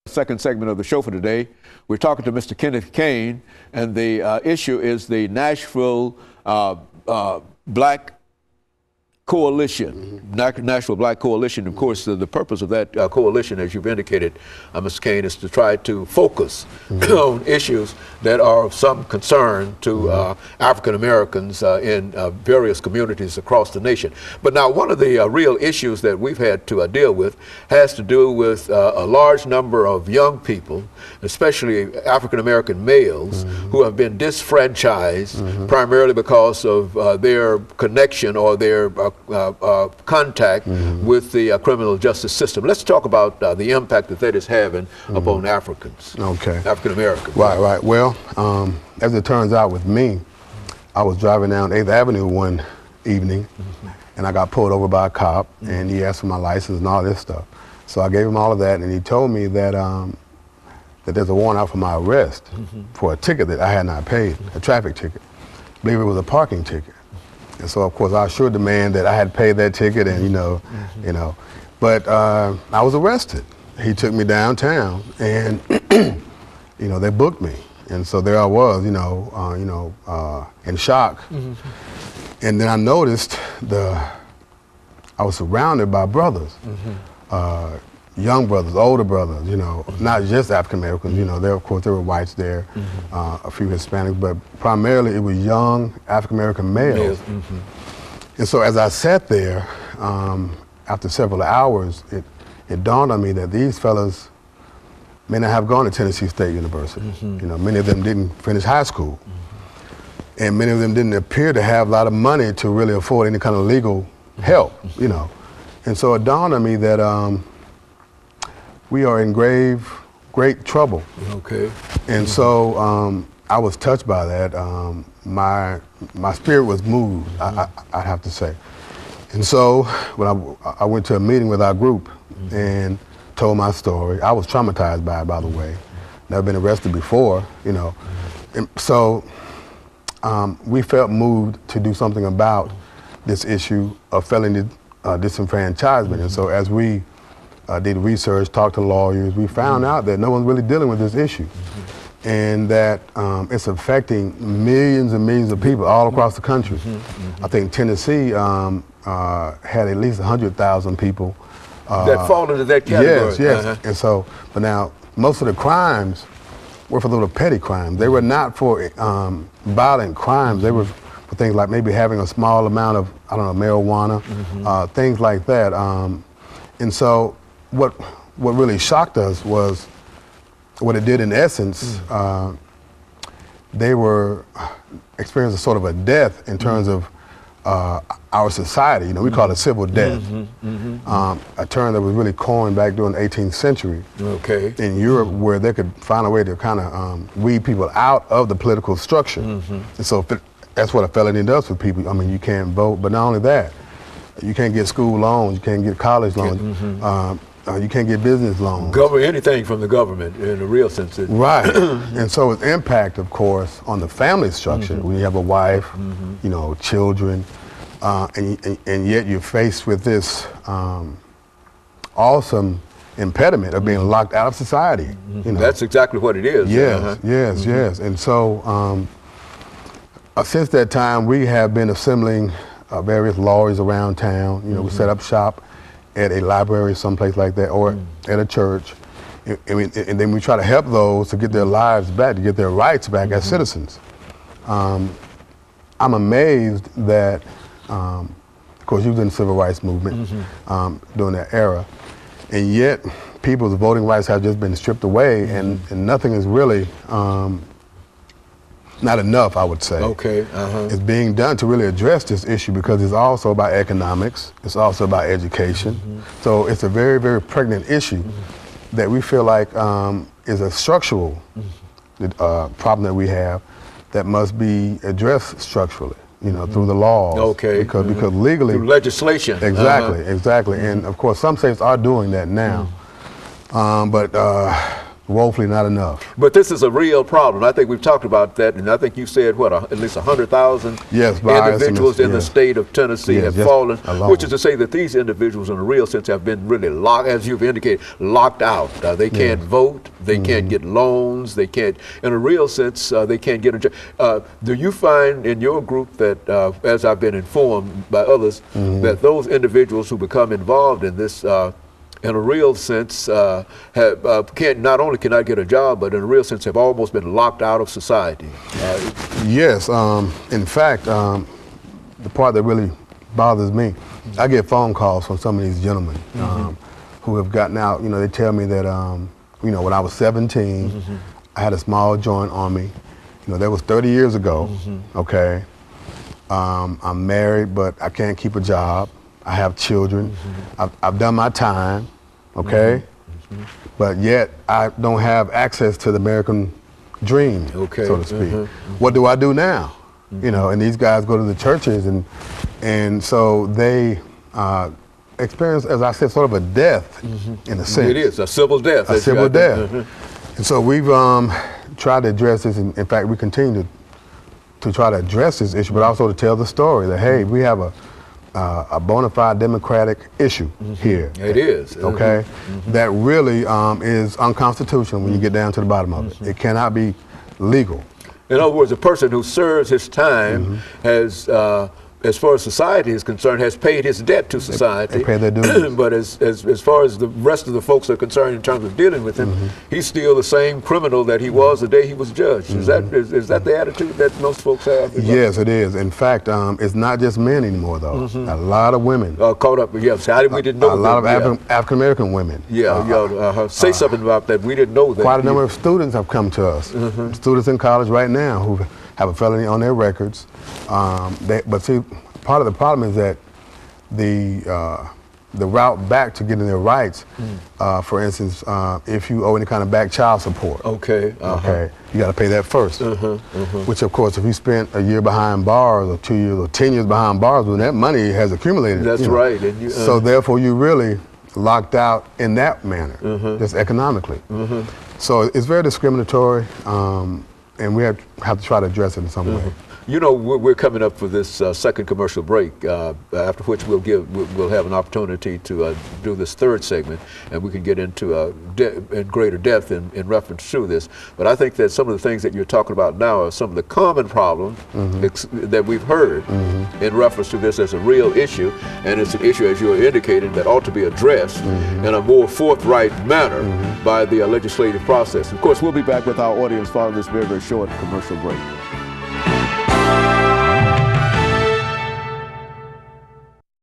Second segment of the show for today. We're talking to Mr. Kenneth Cain, and the issue is the Nashville Black Coalition, National Black Coalition. Of course, the purpose of that coalition, as you've indicated, Mr. Cain, is to try to focus on issues that are of some concern to African Americans in various communities across the nation. But now, one of the real issues that we've had to deal with has to do with a large number of young people, especially African American males, who have been disfranchised primarily because of their connection or their contact with the criminal justice system. Let's talk about the impact that is having upon Africans, African Americans. Right. Well, as it turns out with me, I was driving down 8th Avenue one evening, and I got pulled over by a cop, and he asked for my license and all this stuff. So I gave him all of that, and he told me that that there's a warrant out for my arrest for a ticket that I had not paid, a traffic ticket. I believe it was a parking ticket. And so, of course, I assured the man that I had paid that ticket, and but I was arrested. He took me downtown, and they booked me, and so there I was, in shock. And then I noticed I was surrounded by brothers, young brothers, older brothers, not just African Americans. Of course there were whites there, a few Hispanics, but primarily it was young African American males. And so as I sat there, after several hours, it dawned on me that these fellas may not have gone to Tennessee State University. Many of them didn't finish high school, and many of them didn't appear to have a lot of money to really afford any kind of legal help. And so it dawned on me that we are in great trouble. And so I was touched by that. My spirit was moved, I have to say. And so when I went to a meeting with our group and told my story, I was traumatized by it, by the way. Never been arrested before, And so we felt moved to do something about this issue of felony disenfranchisement. And so as we did research, talked to lawyers, we found out that no one's really dealing with this issue, and that it's affecting millions and millions of people all across the country. I think Tennessee had at least 100,000 people that fall into that category. Yes. And so, but now most of the crimes were for little petty crimes. They were not for violent crimes. They were for things like maybe having a small amount of, marijuana, things like that. And so what really shocked us was what it did in essence. They were experiencing sort of a death in terms of our society. We call it civil death, a term that was really coined back during the 18th century in Europe, where they could find a way to kind of weed people out of the political structure. And so that's what a felony does for people. You can't vote, but not only that, you can't get school loans, you can't get college loans, you can't get business loans. Anything from the government in a real sense. Right. And so its impact, of course, on the family structure, when you have a wife, children, and yet you're faced with this awesome impediment of being locked out of society. That's exactly what it is. Yes. And so since that time, we have been assembling various lawyers around town. We set up shop at a library, someplace like that, or at a church. And then we try to help those to get their lives back, to get their rights back as citizens. I'm amazed that, of course, you was in the civil rights movement during that era, and yet people's voting rights have just been stripped away, and nothing is really, not enough, I would say. It's being done to really address this issue, because it's also about economics, it's also about education. So it's a very, very pregnant issue that we feel like is a structural problem that we have that must be addressed structurally, through the laws. Because legally, through legislation. Exactly. And of course some states are doing that now. But woefully not enough. But this is a real problem. I think we've talked about that, and I think you said, what, at least 100,000 yes, by individuals in the state of Tennessee have fallen, alone. which is to say that these individuals in a real sense have been really locked, as you've indicated, locked out. They can't vote, they can't get loans, they can't, in a real sense, they can't get a job. Do you find in your group that, as I've been informed by others, that those individuals who become involved in this in a real sense, not only cannot get a job, but in a real sense have almost been locked out of society? Yes, in fact, the part that really bothers me, I get phone calls from some of these gentlemen who have gotten out. You know, they tell me that, you know, when I was 17, I had a small joint on me. You know, that was 30 years ago, okay? I'm married, but I can't keep a job. I have children. I've done my time, okay? But yet I don't have access to the American dream, so to speak. What do I do now? You know, and these guys go to the churches, and so they experience, as I said, sort of a death in a sense. It is a civil death. A civil death. And so we've tried to address this, and in fact, we continue to try to address this issue, but also to tell the story that, hey, we have a bona fide democratic issue here. It is. Okay? That really is unconstitutional when you get down to the bottom of it. It cannot be legal. In other words, a person who serves his time has, as far as society is concerned, has paid his debt to society. They pay their dues. But as far as the rest of the folks are concerned in terms of dealing with him, he's still the same criminal that he was the day he was judged. Is that the attitude that most folks have? Yes, it is. In fact, it's not just men anymore, though. A lot of women. Caught up, yes. We didn't know a lot of African-American women. Say something about that. We didn't know that. Quite a number of students have come to us. Students in college right now who have a felony on their records. But see, part of the problem is that the route back to getting their rights, for instance, if you owe any kind of back child support, okay, you got to pay that first. Which, of course, if you spent a year behind bars, or 2 years, or 10 years behind bars, well, that money has accumulated. That's right. And so therefore, you really locked out in that manner, just economically. So it's very discriminatory, and we have to try to address it in some way. You know, we're coming up for this second commercial break, after which we'll have an opportunity to do this third segment, and we can get into in greater depth in reference to this. But I think that some of the things that you're talking about now are some of the common problems that we've heard in reference to this as a real issue, and it's an issue, as you indicated, that ought to be addressed in a more forthright manner by the legislative process. Of course, we'll be back with our audience following this very, very short commercial break.